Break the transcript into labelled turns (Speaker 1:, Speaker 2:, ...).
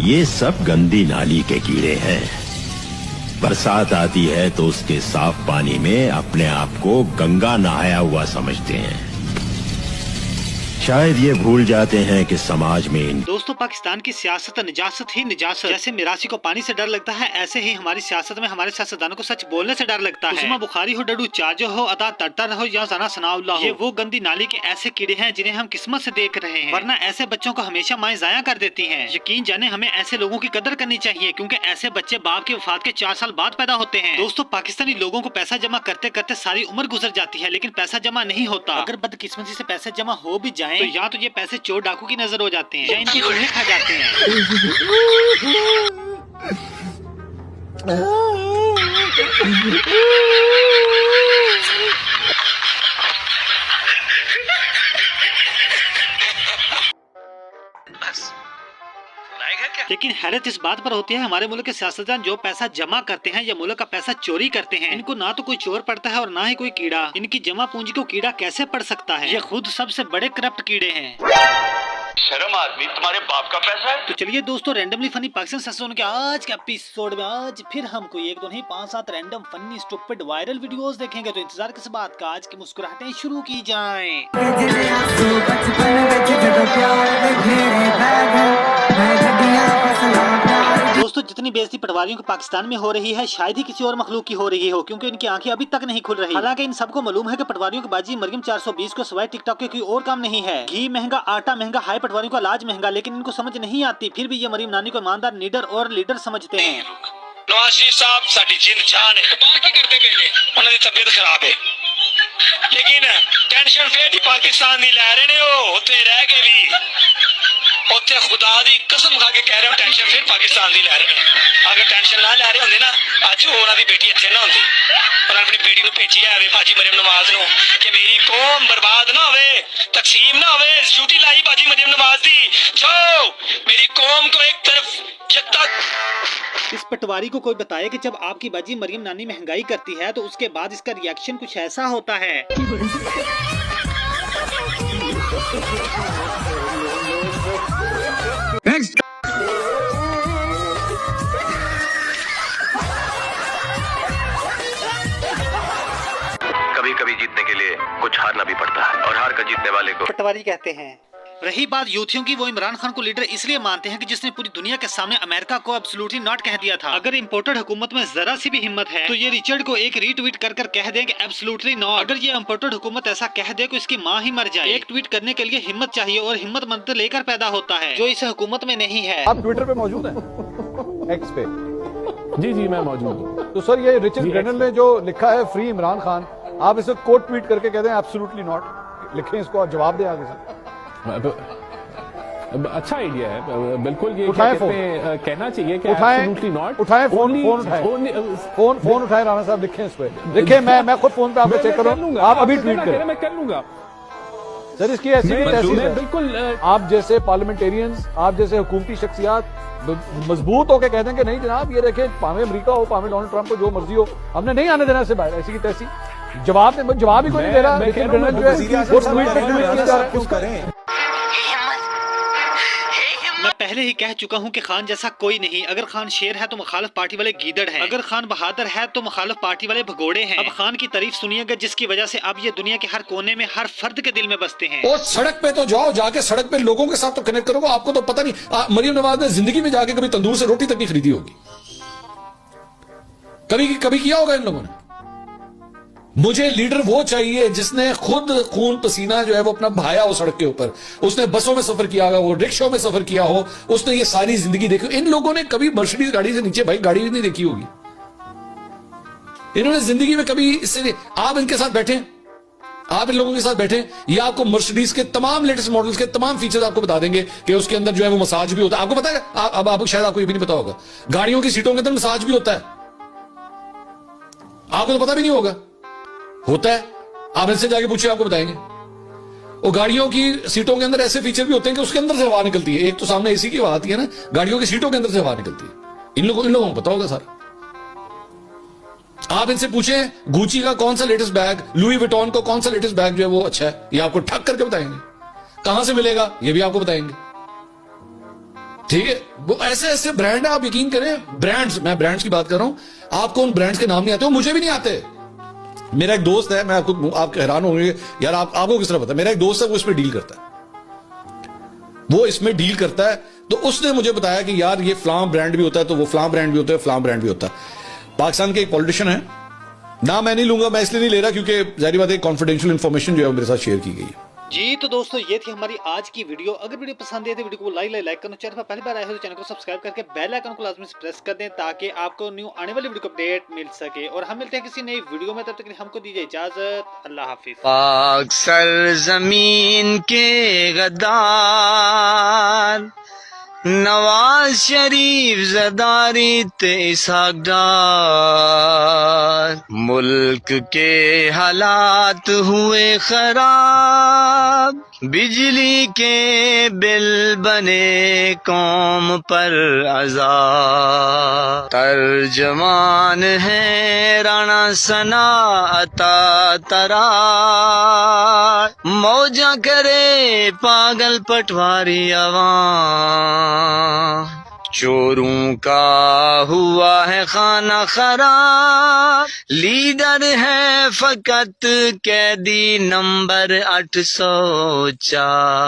Speaker 1: ये सब गंदी नाली के कीड़े हैं। बरसात आती है तो उसके साफ पानी में अपने आप को गंगा नहाया हुआ समझते हैं। शायद ये भूल जाते हैं कि समाज में
Speaker 2: दोस्तों, पाकिस्तान की सियासत निजासत ही निजासत। जैसे मिरासी को पानी से डर लगता है, ऐसे ही हमारी सियासत में हमारे सियासतदानों को सच बोलने से डर लगता है। उस्मा बुखारी हो, डडू चाजो हो, अता तरतर हो या जना सनाउल्लाह हो, ये वो गंदी नाली के ऐसे कीड़े हैं जिन्हें हम किस्मत से देख रहे हैं। वरना ऐसे बच्चों को हमेशा माएं जाया कर देती हैं। यकीन जाने हमें ऐसे लोगों की कदर करनी चाहिए, क्योंकि ऐसे बच्चे बाप की वफात के 4 साल बाद पैदा होते हैं। दोस्तों, पाकिस्तानी लोगों को पैसा जमा करते करते सारी उम्र गुजर जाती है, लेकिन पैसा जमा नहीं होता। अगर बदकिस्मती से पैसे जमा हो भी जाएं, तो या तो ये पैसे चोर डाकू की नजर हो जाते हैं या इनकी चूहे खा जाते हैं। लेकिन हैरत इस बात पर होती है, हमारे मुल्क के सियासतदान जो पैसा जमा करते हैं या मुल्क का पैसा चोरी करते हैं, इनको ना तो कोई चोर पड़ता है और ना ही कोई कीड़ा। इनकी जमा पूंजी को कीड़ा कैसे पड़ सकता है? ये खुद सबसे बड़े करप्ट कीड़े हैं।
Speaker 3: शर्म आदमी, तुम्हारे बाप का पैसा है।
Speaker 2: तो चलिए दोस्तों, रैंडमली फनी पाकिस्तान सेशन के आज के एपिसोड में आज फिर हम कोई 1 2 नहीं 5-7 random funny stupid viral videos देखेंगे। तो इंतजार किस बात का, आज की मुस्कुराहटें शुरू की जाएं। दोस्तों, जितनी बेइज्जती पटवारियों की पाकिस्तान में हो रही है, शायद ही किसी और मखलूक की हो रही हो, क्योंकि इनकी आंखें अभी तक नहीं खुल रही। हालांकि इन सबको मालूम है कि पटवारियों की बाजी मरियम 420 को सिवाय टिकटॉक के कोई और काम नहीं है। घी महंगा, आटा महंगा, हाई पटवारियों का इलाज महंगा, लेकिन इनको समझ नहीं आती। फिर भी ये मरियम नानी को ईमानदार, नीडर और लीडर समझते हैं।
Speaker 3: नवाज शरीफ साहब साडी जिंद जान है, बाकी करते पए उन्हां दी तबीयत खराब है, लेकिन टेंशन फिर भी पाकिस्तान दी लै रहे ने। ओ उत्थे रह के भी उत्थे खुदा दी कसम खा के कह रहे हो, टेंशन फिर पाकिस्तान दी लै रहे ने। अगर टेंशन ना लै रहे होंदे ना, अज उन्हां दी बेटी इत्थे ना होंदी। उन्हां अपनी बेटी नूं भेजी है भाजी मरियम नवाज नूं कि मेरी कौम बर्बाद ना होवे, तकसीम ना होवे। ड्यूटी लाई भाजी मरियम नवाज दी, जाओ मेरी कौम को एक तरफ यकता।
Speaker 2: इस पटवारी को कोई बताए कि जब आपकी बाजी मरियम नानी महंगाई करती है तो उसके बाद इसका रिएक्शन कुछ ऐसा होता है।
Speaker 3: कभी कभी जीतने के लिए कुछ हारना भी पड़ता है, और हार कर जीतने वाले को
Speaker 2: पटवारी कहते हैं। रही बात यूथियों की, वो इमरान खान को लीडर इसलिए मानते हैं कि जिसने पूरी दुनिया के सामने अमेरिका को एब्सोल्युटली नॉट कह दिया था। अगर इम्पोर्टेड हुकूमत में जरा सी भी हिम्मत है तो ये रिचर्ड को एक रीट्वीट कर कह दें कि एब्सोल्युटली नॉट। अगर ये इम्पोर्टेड हुकूमत ऐसा कह दे तो इसकी माँ ही मर जाए। एक ट्वीट करने के लिए हिम्मत चाहिए, और हिम्मत मत लेकर पैदा होता है, जो इस हुकूमत में नहीं है।
Speaker 4: आप ट्विटर पे मौजूद हैं? एक्स पे?
Speaker 5: जी मैं मौजूद हूँ।
Speaker 4: तो सर, ये रिचर्ड ग्रेनल ने जो लिखा है फ्री इमरान खान, आप इसे कोट ट्वीट करके कहते हैं एब्सोल्युटली नॉट, लिखें इसको और जवाब दें आगे से।
Speaker 5: अच्छा आइडिया है, बिल्कुल। ये
Speaker 4: उठाए
Speaker 5: क्या
Speaker 4: फोन,
Speaker 5: कहते हैं, कहना चाहिए कि
Speaker 4: एब्सोल्युटली
Speaker 5: नॉट।
Speaker 4: उठाए फोन, फोन उठाए राणा साहब, लिखें इस पे। देखिए, मैं खुद फोन पे आपको चेक करूंगा, आप अभी ट्वीट करें,
Speaker 5: मैं कर लूंगा
Speaker 4: सर। इसकी ऐसी है
Speaker 5: बिल्कुल।
Speaker 4: आप जैसे पार्लियामेंटेरियंस, आप जैसे हुकूमती शख्सियात मजबूत होकर कहते हैं कि नहीं जनाब, ये देखें, भावे अमेरिका हो, भावे डोनाल्ड ट्रंप हो, जो मर्जी हो, हमने नहीं आने देना इससे बाहर, ऐसी की तैसी। जवाब ही कोई नहीं दे रहा। रिचर्ड ग्रेनल जो है वो ट्वीट पे ट्वीट किया जा रहा है।
Speaker 2: मैं पहले ही कह चुका हूं कि खान जैसा कोई नहीं। अगर खान शेर है तो मुखालिफ पार्टी वाले गीदड़ हैं। अगर खान बहादुर है तो मुखालिफ पार्टी वाले भगोड़े हैं। अब खान की तारीफ सुनिएगा, जिसकी वजह से अब ये दुनिया के हर कोने में, हर फर्द के दिल में बसते हैं।
Speaker 6: और सड़क पे तो जाओ, जाके सड़क पे लोगों के साथ तो कनेक्ट करोगे। आपको तो पता नहीं, मरियम नवाज ने जिंदगी में जाके कभी तंदूर से रोटी तक नहीं खरीदी होगी, कभी किया होगा इन लोगों ने। मुझे लीडर वो चाहिए जिसने खुद खून पसीना जो है वो अपना बहाया हो सड़क के ऊपर, उसने बसों में सफर किया हो, रिक्शों में सफर किया हो, उसने ये सारी जिंदगी देखी। इन लोगों ने कभी मर्सिडीज गाड़ी से नीचे भाई गाड़ी भी नहीं देखी होगी, इन्होंने जिंदगी में कभी इससे। आप इनके साथ बैठे, आप इन लोगों के साथ बैठे, ये आपको मर्सिडीज के तमाम लेटेस्ट मॉडल्स के तमाम फीचर्स आपको बता देंगे कि उसके अंदर जो है वो मसाज भी होता है। आपको पता है? अब आपको शायद आपको ये भी नहीं पता होगा, गाड़ियों की सीटों के अंदर मसाज भी होता है, आपको तो पता भी नहीं होगा, होता है। आप इनसे जाके पूछिए, आपको बताएंगे। और गाड़ियों की सीटों के अंदर ऐसे फीचर भी होते हैं कि उसके अंदर से हवा निकलती है। एक तो सामने एसी की हवा आती है ना, गाड़ियों की सीटों के अंदर से हवा निकलती है। इन लोगों को पता होगा सारा। आप इनसे पूछें गुची का कौन सा लेटेस्ट बैग, लुई विटॉन को कौन सा लेटेस्ट बैग जो है वो अच्छा है, ये आपको ठक करके बताएंगे। कहां से मिलेगा ये भी आपको बताएंगे। ठीक है, वो ऐसे ऐसे ब्रांड है, आप यकीन करें, ब्रांड्स, मैं ब्रांड्स की बात कर रहा हूं, आपको उन ब्रांड्स के नाम नहीं आते, वो मुझे भी नहीं आते। मेरा एक दोस्त है, मैं आप हैरान होंगे यार, आपको किस तरह पता है, मेरा एक दोस्त है, वो इसमें डील करता है, वो इसमें डील करता है, तो उसने मुझे बताया कि यार ये फलां ब्रांड भी होता है, तो वो फलां ब्रांड भी होता है, फलां ब्रांड भी होता है। पाकिस्तान के एक पॉलिटिशियन है, नाम मैं नहीं लूंगा, मैं इसलिए नहीं ले रहा क्योंकि जारी बात है कॉन्फिडेंशियल इंफॉर्मेशन जो है मेरे साथ शेयर की गई है।
Speaker 2: जी तो दोस्तों ये थी हमारी आज की वीडियो। अगर वीडियो पसंद है तो वीडियो को लाइक करना, चैनल पर पहली बार आए हो तो चैनल को सब्सक्राइब करके बेल आइकन को लाजमी से प्रेस कर दें ताकि आपको न्यू आने वाली वीडियो को अपडेट मिल सके। और हम मिलते हैं किसी नई वीडियो में, तब तक के लिए हमको दीजिए इजाजत। अल्लाह हाफिज।
Speaker 3: पाक सरजमीन के गद्दार नवाज शरीफ ज़रदारी ते इसहाक डार, मुल्क के हालात हुए खराब, बिजली के बिल बने कौम पर अज़ाब, तर्जमान है राणा सना अता तरार, मौजा करे पागल पटवारी अवाम, चोरों का हुआ है खाना खराब, लीडर है फकत कैदी नंबर 804।